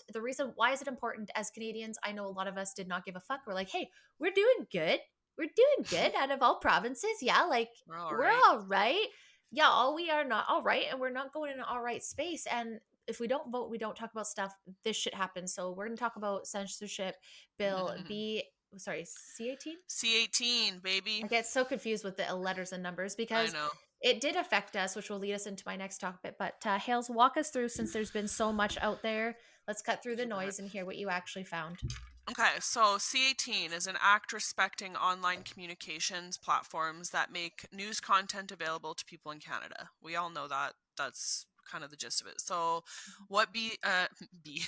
But the reason why is it important as Canadians? I know a lot of us did not give a fuck. We're like, hey, we're doing good. We're doing good out of all provinces. Yeah, like We're all we're right. all right. Yeah, all we are not all right, and we're not going in an all right space. And if we don't vote, we don't talk about stuff. This shit happens. So we're gonna talk about censorship bill B. Sorry, C-18. C-18, baby. I get so confused with the letters and numbers I because know. it did affect us, which will lead us into my next topic. But Hales, walk us through since there's been so much out there. Let's cut through the You bet. noise and hear what you actually found. Okay, so C-18 is an act respecting online communications platforms that make news content available to people in Canada. We all know that. That's kind of the gist of it. So, what B See,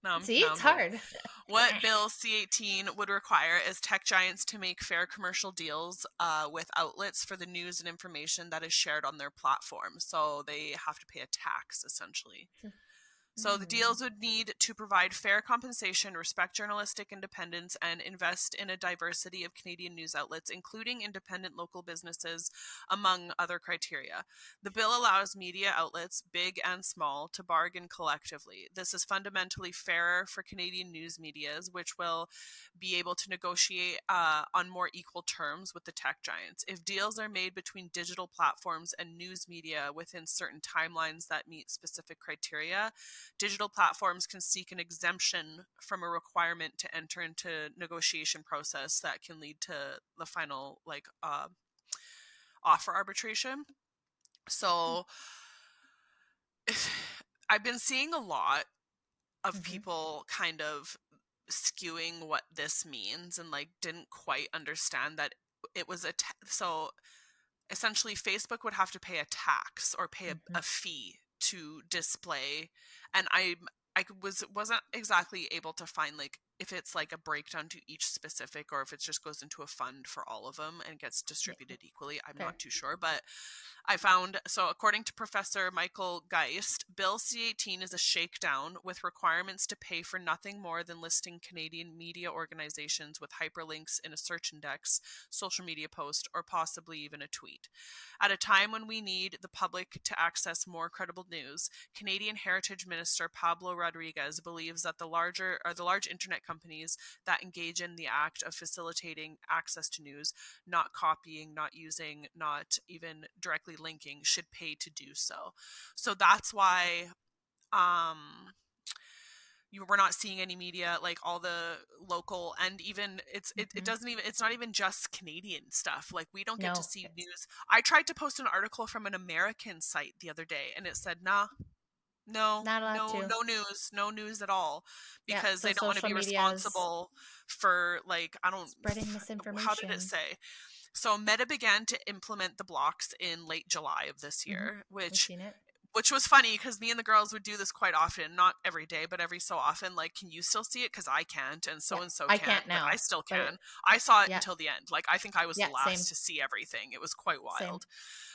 now it's I'm brain. hard. What Bill C-18 would require is tech giants to make fair commercial deals with outlets for the news and information that is shared on their platform. So they have to pay a tax, essentially. So the deals would need to provide fair compensation, respect journalistic independence, and invest in a diversity of Canadian news outlets, including independent local businesses, among other criteria. The bill allows media outlets, big and small, to bargain collectively. This is fundamentally fairer for Canadian news medias, which will be able to negotiate on more equal terms with the tech giants. If deals are made between digital platforms and news media within certain timelines that meet specific criteria, digital platforms can seek an exemption from a requirement to enter into negotiation process that can lead to the final offer arbitration. So I've been seeing a lot of people kind of skewing what this means and like didn't quite understand that it was so essentially Facebook would have to pay a tax or pay a fee to display, and I wasn't exactly able to find like if it's like a breakdown to each specific or if it just goes into a fund for all of them and gets distributed equally. I'm Fair. not too sure, but I found, so according to Professor Michael Geist, Bill C-18 is a shakedown with requirements to pay for nothing more than listing Canadian media organizations with hyperlinks in a search index, social media post, or possibly even a tweet. At a time when we need the public to access more credible news, Canadian Heritage Minister Pablo Rodriguez believes that the large internet companies that engage in the act of facilitating access to news, not copying, not using, not even directly linking, should pay to do so. So that's why we're not seeing any media, like all the local, and even it doesn't even, it's not even just Canadian stuff. Like we don't get to No, see news. I tried to post an article from an American site the other day and it said, nah, not allowed to. no news at all, Yeah, because so they don't want to social be media is responsible for like, I don't, spreading how did it misinformation. say? So Meta began to implement the blocks in late July of this year, I've seen it. which was funny because me and the girls would do this quite often, not every day, but every so often. Like, can you still see it? Because I can't, and Yeah, so I can't, can't but I now, still but can. I saw it yeah, until the end. Like, I think I was the yeah, same, last to see everything. It was quite same. wild.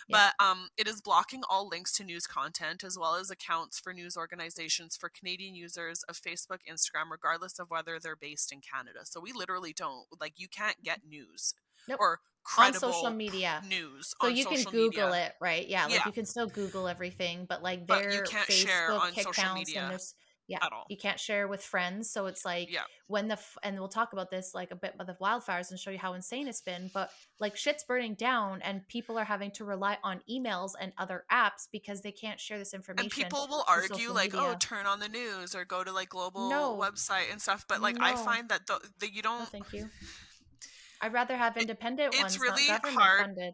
Yeah. But it is blocking all links to news content as well as accounts for news organizations for Canadian users of Facebook, Instagram, regardless of whether they're based in Canada. So we literally don't, like, you can't get news Nope. or On social credible media. news So on you can social Google media. it, right? Yeah, like Yeah, you can still Google everything, but like but you their can't share Facebook on social accounts and media there's yeah, at all. you can't share with friends. So it's like Yeah. when and we'll talk about this like a bit about the wildfires and show you how insane it's been, but like shit's burning down and people are having to rely on emails and other apps because they can't share this And information people will through argue social like, "Oh, media. turn on the news or go to like global No, website and stuff." But like I no, find that you no, don't thank you. I'd rather have it, independent it's ones, not really government hard. funded.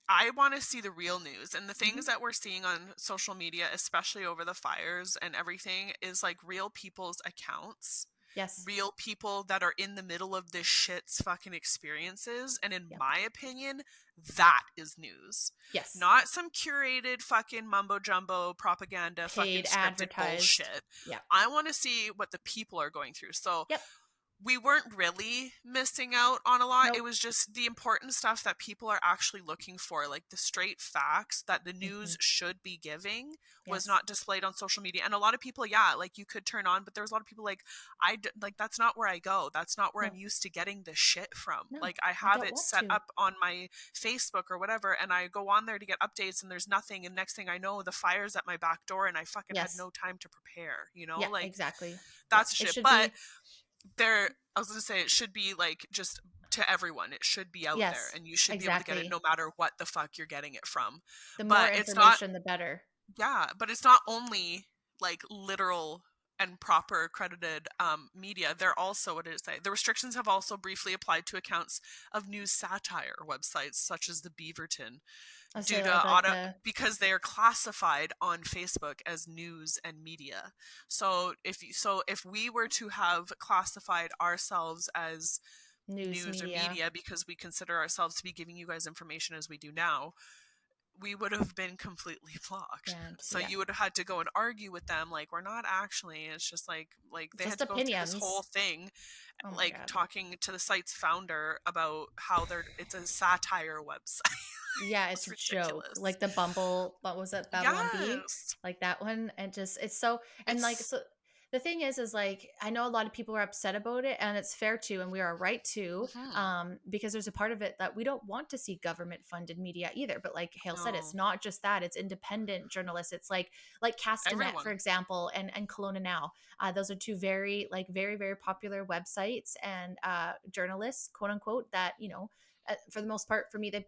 I want to see the real news, and the Hmm. things that we're seeing on social media, especially over the fires and everything, is like real people's accounts, Yes. real people that are in the middle of this shit's fucking experiences. And in Yep. my opinion, that is news, Yes. not some curated fucking mumbo jumbo propaganda, fucking Paid scripted advertised. bullshit. Yeah. I want to see what the people are going through. So Yep. we weren't really missing out on a lot. It Nope. was just the important stuff that people are actually looking for, like the straight facts that the Mhm. news should be giving, was Yes. not displayed on social media. And a lot of people, yeah, like you could turn on, but there was a lot of people like, like that's not where I go. That's not where I'm No. used to getting this shit from. No. Like I I have don't it want set to. up on my Facebook or whatever, and I go on there to get updates, and there's nothing. And next thing I know, the fire's at my back door, and I fucking had Yes. no time to prepare. Yeah, Like exactly. Yeah, that's it shit. should But be. I was gonna say it should be like just to everyone. It should be out there, Yes, and you should be able to get it no exactly. matter what the fuck you're getting it from. The more But it's not, information, the better. yeah, but it's not only like literal and proper accredited media. They're also, what did it say? The restrictions have also briefly applied to accounts of news satire websites such as the Beaverton, I due say to like auto the because they are classified on Facebook as news and media. So if we were to have classified ourselves as news news or media media because we consider ourselves to be giving you guys information as we do now, we would have been completely blocked. band. So Yeah. you would have had to go and argue with them like we're not actually. It's just like they had Just to go through this whole opinions. thing, Oh my like god. talking to the site's founder about how it's a satire website. Yeah, It it's was a joke. ridiculous. Like the Bumble, what was it? Babylon Bee? Yes. Like that one. And just it's so and like It's so the thing is like I know a lot of people are upset about it and it's fair to and we are right to mhm. because there's a part of it that we don't want to see government funded media either. But like Hale said, it's No. not just that, it's independent journalists. It's like Castanet, for Everyone. example, and Kelowna Now. Those are two very like very, very popular websites and journalists, quote unquote, that, for the most part, for me, they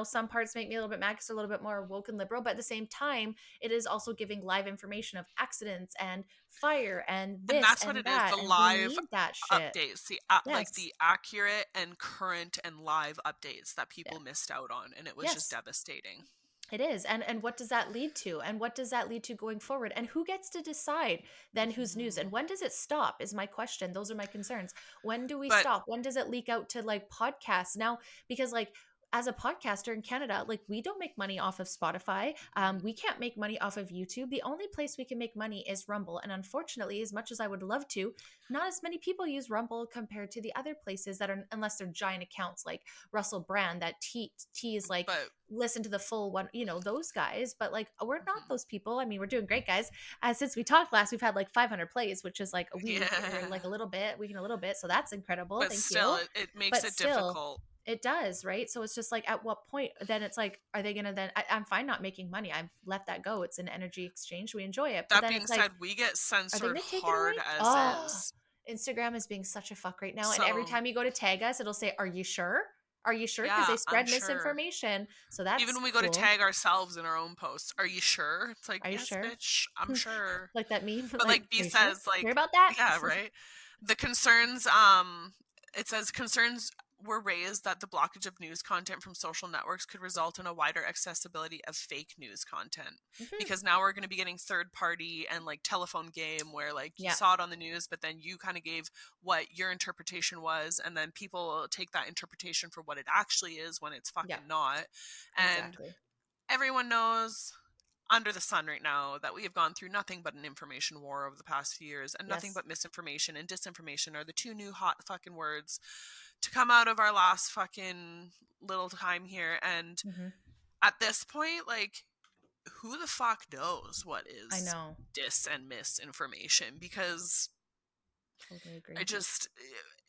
some parts make me a little bit mad because they're a little bit more woke and liberal, but at the same time, it is also giving live information of accidents and fire and And this that's what and it is, that. the And we live need that shit. updates, like Yes. the accurate and current and live updates that Yeah. people missed out on, and it was just Yes. devastating. It is. And what does that lead to? And what does that lead to going forward? And who gets to decide then who's news? And Mhm. when does it stop? Is my question. Those are my concerns. When do we But stop? When does it leak out to like podcasts? Now, because like as a podcaster in Canada, like we don't make money off of Spotify. mhm. We can't make money off of YouTube. The only place we can make money is Rumble. And unfortunately, as much as I would love to, not as many people use Rumble compared to the other places that are, unless they're giant accounts like Russell Brand that tease like But listen to the full one, those guys, but like we're not mhm. those people. I mean, we're doing great, guys. Since we talked last, we've had like 500 plays, which is like a week or like Yeah. a little bit, week and a little bit. So that's incredible. But Thank still, you. it makes But it still, difficult. it does, right? So it's just like at what point then it's like, are they gonna then I'm fine not making money. I've let that go. It's an energy exchange. We enjoy it. But That then being it's like, said, we get are they censored gonna take it away? hard as Oh, is. Instagram is being such a fuck right now. And every So, time you go to tag us, it'll say, are you sure? Are you sure? Because yeah, they I'm spread sure. misinformation. So Even that's when we go to cool. tag ourselves in our own posts, are you sure? It's like, Are you yes, sure? bitch, I'm sure. Like that meme? But Like, like B are you sure? says, Sure like, about that? yeah, right. The concerns, it says concerns were raised that the blockage of news content from social networks could result in a wider accessibility of fake news content. Mhm. Because now we're going to be getting third party and like telephone game where like you Yeah. saw it on the news, but then you kind of gave what your interpretation was, and then people take that interpretation for what it actually is when it's Yeah. fucking not. And Exactly. everyone knows under the sun right now that we have gone through nothing but an information war over the past few years, and nothing Yes. but misinformation and disinformation are the two new hot fucking words to come out of our last fucking little time here. And Hmm. at this point, like, who the fuck knows what I is know. dis and misinformation? Because Totally I agree. just,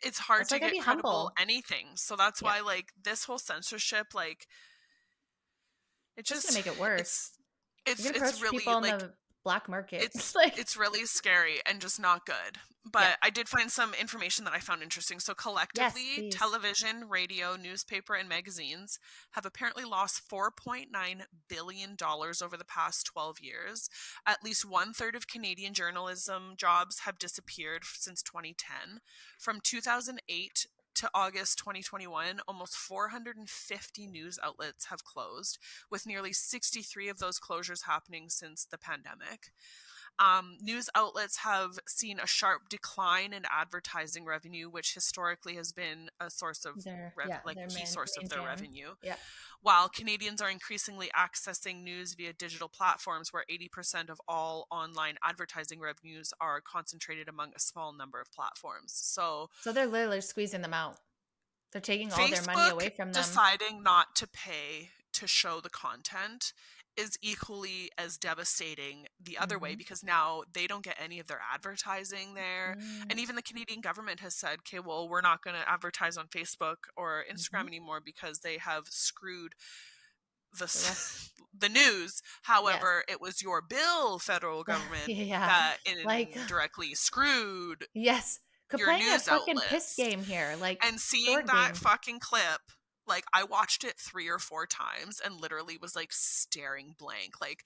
it's hard That's why I to gotta get be credible humble. anything. So that's Yeah. why, like, this whole censorship, like, it It's just gonna just, make it worse. it's, You're it's, gonna it's approach really people in like, the black market. it's Like, it's really scary and just not good. yeah. But I did find some information that I found interesting. So Yes, collectively, please. television, radio, newspaper, and magazines have apparently lost $4.9 billion over the past 12 years. At least one third of Canadian journalism jobs have disappeared since 2010. From 2008 to August 2021, almost 450 news outlets have closed, with nearly 63 of those closures happening since the pandemic. News outlets have seen a sharp decline in advertising revenue, which historically has been a source of like Their key source main of their jam. revenue. Yeah. While Canadians are increasingly accessing news via digital platforms, where 80% of all online advertising revenues are concentrated among a small number of platforms. So So they're literally squeezing them out. They're taking all their money Facebook away from them. deciding not to pay to show the content is equally as devastating the other way, Mhm. because now they don't get any of their advertising there. Mm. And even the Canadian government has said, okay, well, we're not going to advertise on Facebook or Instagram Mhm. anymore because they have screwed the The rest. the news. Yes. However, it was your bill, federal government, Yeah. that Like, indirectly screwed yes. Quit your playing a news fucking piss outlets. game here, like, And seeing sword that game. fucking clip, like, I watched it 3 or 4 times and literally was, like, staring blank, like,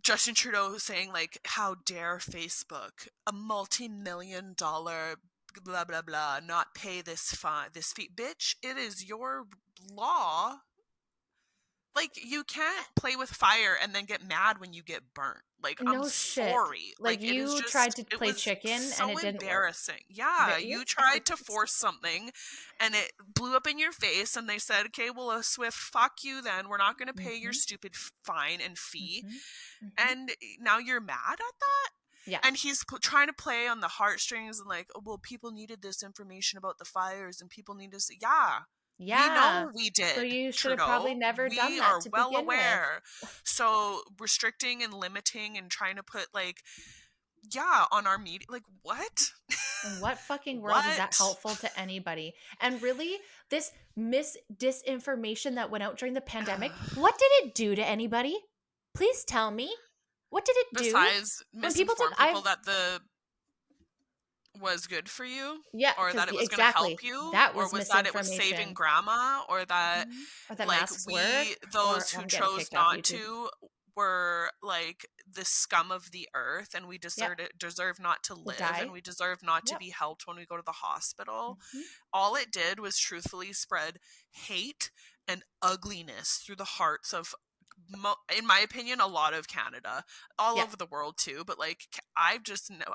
Justin Trudeau saying, like, "How dare Facebook, a multi-million dollar blah, blah, blah, not pay this fee." Bitch, it is your law. Like, you can't play with fire and then get mad when you get burnt. Like, I'm No shit. sorry. Like, Like, you tried to it play was chicken and so it didn't work. embarrassing. Yeah, You're you tried fucking to force something and it blew up in your face, and they said, okay, well, a swift fuck you then. We're not going to pay your Mhm. stupid fine and fee. Mhm. Mhm. And now you're mad at that? Yeah. And he's trying to play on the heartstrings and, like, oh, well, people needed this information about the fires and people need to see. Yeah, we Yeah. know we So did, you should have probably Trudeau. never done We that are to well begin with. aware. So restricting and limiting and trying to put, like, yeah, on our media, like, what? In what fucking world is that What? helpful to anybody? And really, this disinformation that went out during the pandemic, what did it do to anybody? Please tell me. What did it do? Besides When people took misinform I've people that the was good for you, yeah, or because that it was going to help exactly. you, That or was was that it was saving misinformation. grandma, or that, Mhm. Or that like, masks we, work, or those who I'm getting chose kicked off not YouTube. to, were like the scum of the earth, and we Yep. deserve not to To live, and die. we deserve not to Yep. be helped when we go to the hospital. Mhm. All it did was truthfully spread hate and ugliness through the hearts of, in my opinion, a lot of Canada, all Yeah. over the world too, but, like, I've just know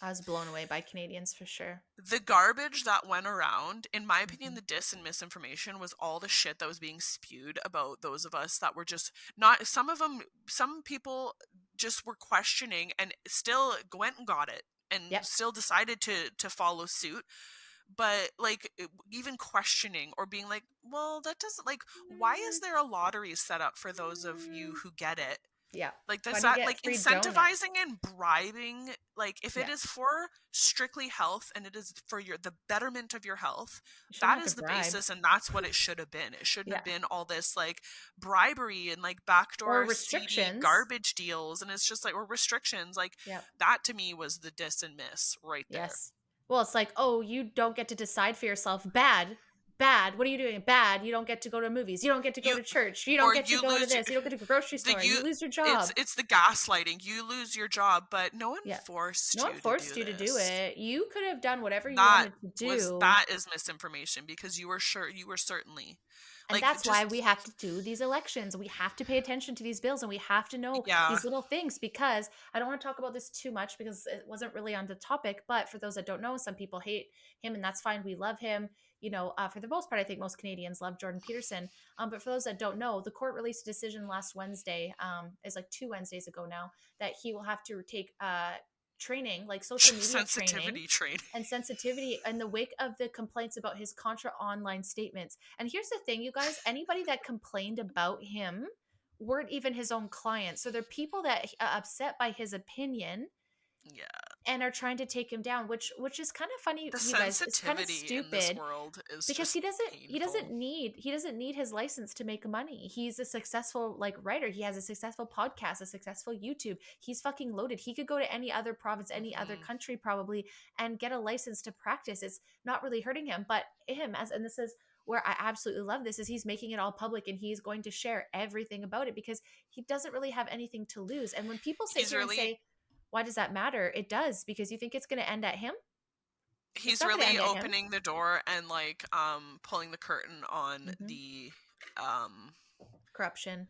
I was blown away by Canadians for sure. the garbage that went around. In my opinion, Mhm. the dis and misinformation was all the shit that was being spewed about those of us that were just not, some of them, some people just were questioning and still went and got it and Yep. still decided to follow suit. But, like, even questioning or being like, well, that doesn't, like, why is Mm, there a lottery set up for those of you mm. who get it? Yeah. Like, Why does do you that, get like, free donuts? incentivizing and bribing, like, if it Yeah. is for strictly health and it is for the betterment of your health, You shouldn't that have to is the bribe. basis, and that's what it should have been. It shouldn't have Yeah. been all this, like, bribery and, like, Or backdoor seedy restrictions. garbage deals, and it's just like, or restrictions, like, Yep. that to me was the dis and miss right there. Yes. Well, it's like, "Oh, you don't get to decide for yourself. Bad. Bad. What are you doing? Bad. You don't get to go to movies. You don't get to go You to church. You don't or get to you go to lose your this. You don't get to go to the grocery the store. you You lose your it's job." it's the gaslighting. You lose your job, but no one Yeah. forced No one you to forced do you to do this. it. You could have done whatever you That wanted to do. that is misinformation, because you were certainly, And like, that's why we just, have to do these elections. We have to pay attention to these bills and we have to know yeah. these little things because I don't want to talk about this too much because it wasn't really on the topic. But for those that don't know, some people hate him and that's fine. We love him. For the most part, I think most Canadians love Jordan Peterson. But for those that don't know, the court released a decision last Wednesday, is like 2 Wednesdays ago now, that he will have to take training, like social media training Sensitivity training. and sensitivity in the wake of the complaints about his contra online statements. And here's the thing, you guys, anybody that complained about him weren't even his own clients. So they're people that upset by his opinion Yeah. and are trying to take him down, which is kind of funny, The you guys. It's kind of sensitivity in this stupid world is because just painful. he doesn't need his license to make money. He's a successful like writer. He has a successful podcast, a successful YouTube. He's fucking loaded. He could go to any other province, any other Mhm. country probably and get a license to practice. It's not really hurting him, but him as and this is where I absolutely love this is he's making it all public and he's going to share everything about it because he doesn't really have anything to lose. And when people sit He's here and really say, why does that matter? It does because you think it's going to end at him. It's he's not going to really end at him. opening the door and, like, pulling the curtain on Hmm. um Corruption.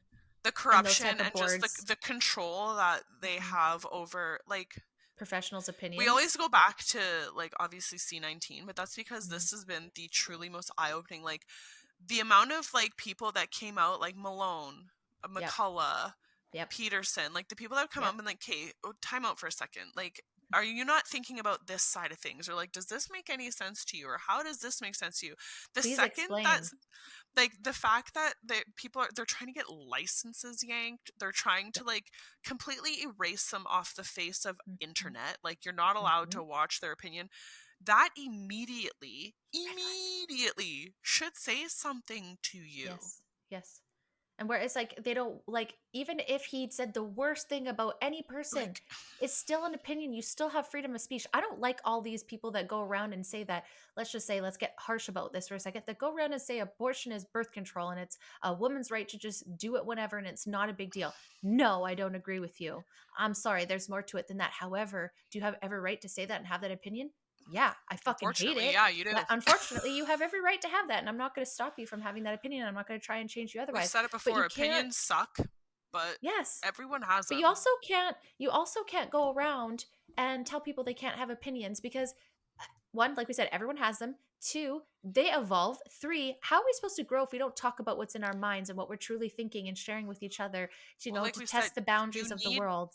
the and those type corruption of and just the boards. the control that they Mhm. have over, like, Professionals' we always opinions. go back to, like, obviously C-19, but that's because Mhm. this has been the truly most eye-opening, like, the amount of, like, people that came out, like Malone, Yep. McCullough, Yep. Peterson, like, the people that have come Yep. up and, like, "Okay, oh, time out for a second. Like, are you not thinking about this side of things? Or, like, does this make any sense to you? Or how does this make sense to you?" The Please second that, explain. like, the fact that people are, they're trying to get licenses yanked, they're trying to, Yep. like, completely erase them off the face of Mhm. internet, like, you're not allowed to Mhm. watch their opinion, that Red flag. immediately should say something to you. Yes. Yes. And where it's like they don't like even if he said the worst thing about any person, Like, it's still an opinion. You still have freedom of speech. I don't like all these people that go around and say that, let's just say, let's get harsh about this for a second, that go around and say abortion is birth control and it's a woman's right to just do it whenever and it's not a big deal. No, I don't agree with you. I'm sorry, there's more to it than that. However, do you have every right to say that and have that opinion? Yeah, I fucking hate unfortunately, it. yeah, you But do. unfortunately, you have every right to have that. And I'm not going to stop you from having that opinion. I'm not going to try and change you We've otherwise. said it But before, you can't. opinions suck, but Yes. everyone has But them. you also can't go around and tell people they can't have opinions because one, like we said, everyone has them. Two, they evolve. Three, how are we supposed to grow if we don't talk about what's in our minds and what we're truly thinking and sharing with each other, Well, like to we said, test the you boundaries of the need world?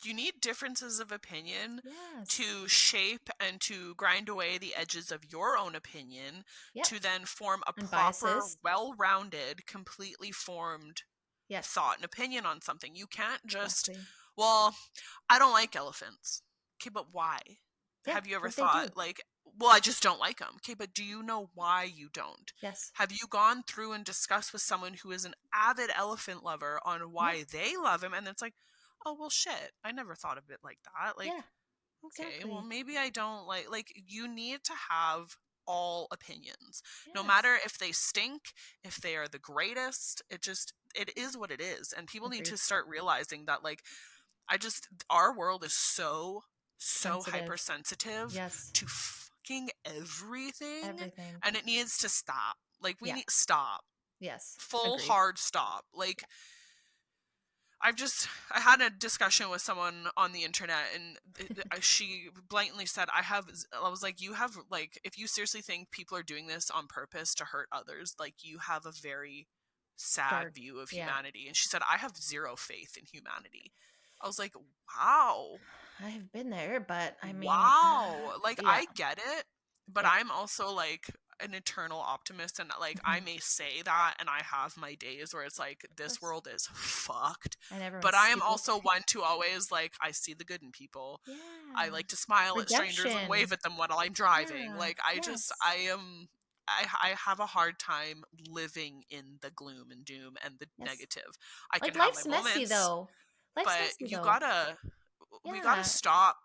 you need differences of opinion Yes. to shape and to grind away the edges of your own opinion, Yep. to then form a And proper, biases. well-rounded, completely formed Yes. thought and opinion on something. You can't just, Exactly. well, I don't like elephants. Okay, but why? Yeah. Have you ever What they thought, do. like, well, I just don't like them. Okay, but do you know why you don't? Yes. Have you gone through and discussed with someone who is an avid elephant lover on Yeah. why they love him? And it's like, oh, well, shit, I never thought of it like that. Like, Yeah. okay, well, Exactly. maybe I don't like, you need to have all opinions. No Yes. matter if they stink, if they are the greatest, it is what it is. And people need to Agreed. start realizing that, like, our world is so Sensitive. hypersensitive Yes. to fucking everything, Everything. and it needs to stop. Like, we Yeah. need stop. Yes. Full Agreed. hard stop. Like, Yeah. I had a discussion with someone on the internet, and she blatantly said, I was like, you have, like, if you seriously think people are doing this on purpose to hurt others, like, you have a very sad Dark. view of Yeah. humanity. And she said, I have zero faith in humanity. I was like, wow. I have been there, but I mean, Wow. Like, yeah. I get it, but Yep. I'm also, like, an eternal optimist, and, like, I Mhm. may say that, and I have my days where it's like, Of this course. world is fucked, And but everyone's I am stupid. also one to always, like, I see the good in people. I Yeah. like to smile at strangers and wave Redemption. at them while I'm driving. Yeah. Like, Yes. I have a hard time living in the gloom and doom and the Yes. negative. I can Like have my life's messy moments, though. Life's but messy though. we gotta Yeah. stop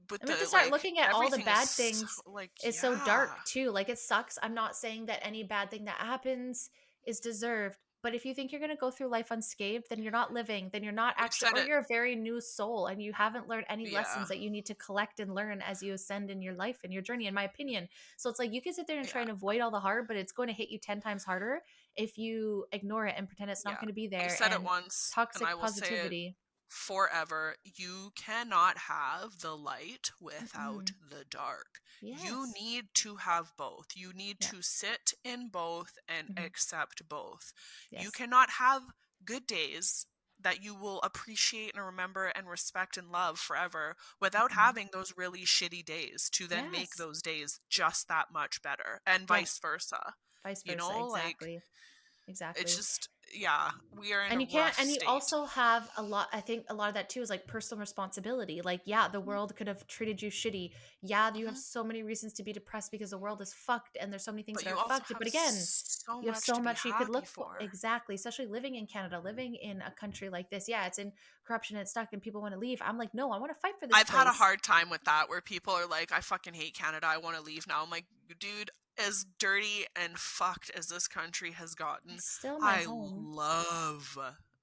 with And we have to the, start like, looking at all the everything is bad so, things. like, It's so yeah. dark too. Like it sucks. I'm not saying that any bad thing that happens is deserved. But if you think you're going to go through life unscathed, then you're not living. Then you're not We've actually, said or it. you're a very new soul and you haven't learned any Yeah. lessons that you need to collect and learn as you ascend in your life and your journey, in my opinion. So it's like you can sit there and try Yeah. and avoid all the hard, but it's going to hit you 10 times harder if you ignore it and pretend it's not Yeah. going to be We there. said it And once, and I toxic will say it positivity. forever. You cannot have the light without Mm-mm. the dark. You Yes. need to have both. You need Yeah. to sit in both and Mhm. accept both. You Yes. cannot have good days that you will appreciate and remember and respect and love forever without Mhm. having those really shitty days to then make Yes. those days just that much better, and Yeah. vice versa. Vice You versa. know, like, Exactly. it's Exactly. just, yeah, we are in And a you can't rough and you state. also have a lot I think a lot of that too is like personal responsibility. Like, yeah, the Mhm, world could have treated you shitty. Yeah, you have mhm. so many reasons to be depressed because the world is fucked and there's so many things But that you are also fucked. have But again, so you have much so to be much you could happy look for. for. Exactly. Especially living in Canada, living in a country like this. Yeah, it's in corruption and it's stuck and people want to leave. I'm like, no, I want to fight for this I've had a place. hard time with that, where people are like, I fucking hate Canada, I want to leave now. I'm like, dude, as dirty and fucked as this country has gotten, It's still my I home. love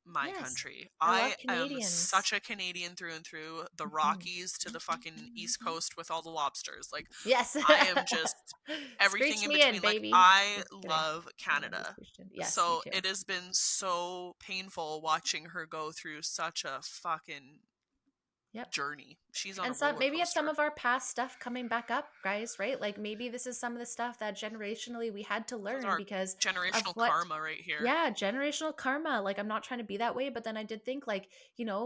my Yes. country. I love I am Canadians. such a Canadian through and through, the Mhm. Rockies to the fucking East Coast with all the lobsters. Like, Yes. I am just everything Screech in me in, between. Like, baby. I Just kidding. love I want to be Canada. screeched in. Yes, me So too. it has been so painful watching her go through such a fucking Yep. journey. She's on a And some roller maybe it's some coaster. of our past stuff coming back up, guys, right? Like maybe this is some of the stuff that generationally we had to This is learn our because of generational what karma right here. yeah, generational karma. Like I'm not trying to be that way, but then I did think like,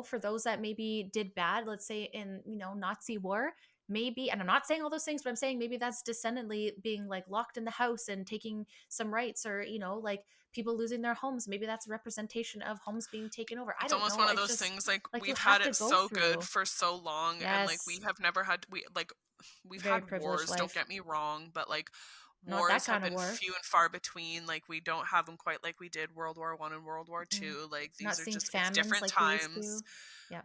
for those that maybe did bad, let's say in, Nazi war, maybe, and I'm not saying all those things, but I'm saying maybe that's descendantly being like locked in the house and taking some rights or, like people losing their homes. Maybe that's a representation of homes being taken over. I It's don't almost know. one of It's those just things, like, like you we've have had to it go so good through. for so long, and like we Yes. have never had we like we've Very had privileged wars, don't life. get me wrong, but like Not that wars have kind of been war. few and far between. Like, we don't have them quite like we did World War I and World War II. Like, Not these are seeing just, it's famines different like we used times. to. Yeah,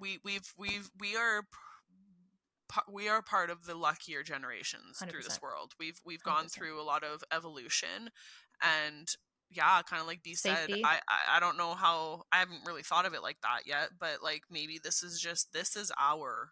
We are part of the luckier generations through this 100%. world. We've gone 100%. through a lot of evolution, and yeah, kind of like B said, Safety. I don't know how, I haven't really thought of it like that yet, but like maybe this is our,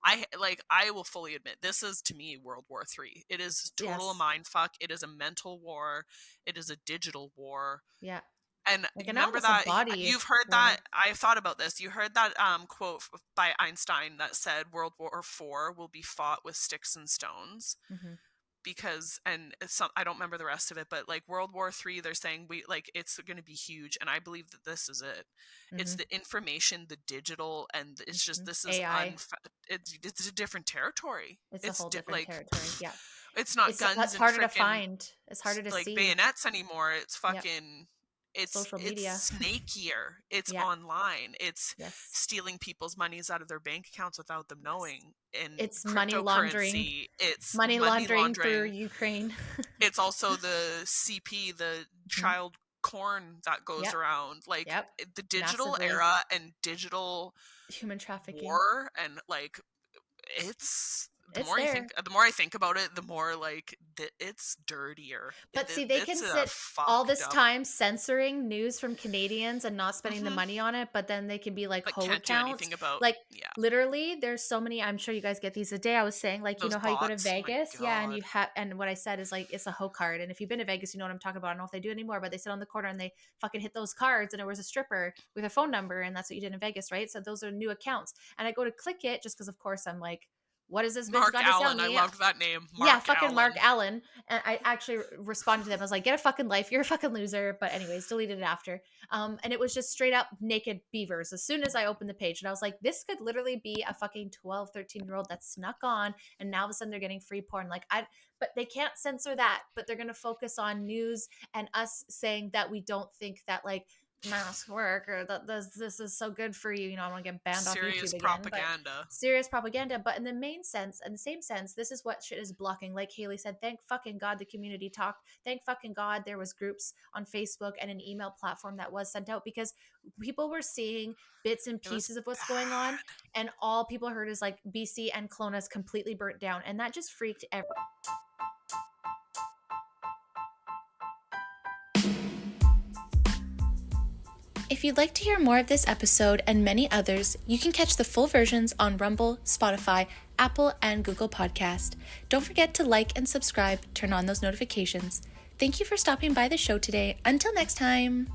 I will fully admit, this is to me World War III. It is total a Yes. mind fuck. It is a mental war. It is a digital war. Yeah. And Like you an remember almost a that body you've heard that, war. I thought about this. You heard that quote by Einstein that said World War IV will be fought with sticks and stones, Hmm. because, and it's some, I don't remember the rest of it, but like World War III, they're saying we like it's going to be huge, and I believe that this is it. It's Hmm. the information, the digital, and it's just, Hmm. this is AI. it's a different territory. It's a It's whole different like territory. Yeah. it's not It's guns and harder to freaking find. It's harder to like see. bayonets anymore. It's Yep. fucking, Social media. it's snakier. It's Yeah. online. It's Yes. stealing people's monies out of their bank accounts without them Yes. knowing. In It's money laundering. cryptocurrency, it's Money money laundering through laundering. Ukraine. It's also the CP, the Hmm. child corn that goes Yep. around. Like, Yep. the digital Massively. era and digital Human trafficking. war, and like, it's, It's there. the more I think about it, the more like it's dirtier. But see, they It's can a sit all fucked this up, time censoring news from Canadians and not spending the hmm money on it, but then they can be like but hoe can't do accounts. anything about, Like yeah, literally, there's so many. I'm sure you guys get these a day. I was saying, like, those how you go to bots. Oh my Vegas, yeah, and you god. have, and what I said is like it's a hoe card. And if you've been to Vegas, you know what I'm talking about. I don't know if they do anymore, but they sit on the corner and they fucking hit those cards, and it was a stripper with a phone number, and that's what you did in Vegas, right? So those are new accounts, and I go to click it just because, of course, I'm like, what is this bitch Mark got to sell Allen. I me? loved that name. Yeah, Mark fucking Mark Allen. Allen. And I actually responded to them. I was like, get a fucking life. You're a fucking loser. But anyways, deleted it after. And it was just straight up naked beavers as soon as I opened the page. And I was like, this could literally be a fucking 12, 13-year-old that snuck on. And now all of a sudden they're getting free porn. But they can't censor that. But they're going to focus on news and us saying that we don't think that like mask work or that this is so good for you. I don't want to get banned off Serious YouTube again. But propaganda. serious propaganda. But in the main sense, in the same sense, this is what shit is blocking. Like Haley said, thank fucking God the community talked. Thank fucking God there was groups on Facebook and an email platform that was sent out because people were seeing bits and It was pieces of what's going on. bad. And all people heard is like BC and Kelowna's completely burnt down. And that just freaked everyone. If you'd like to hear more of this episode and many others, you can catch the full versions on Rumble, Spotify, Apple, and Google Podcast. Don't forget to like and subscribe, turn on those notifications. Thank you for stopping by the show today. Until next time.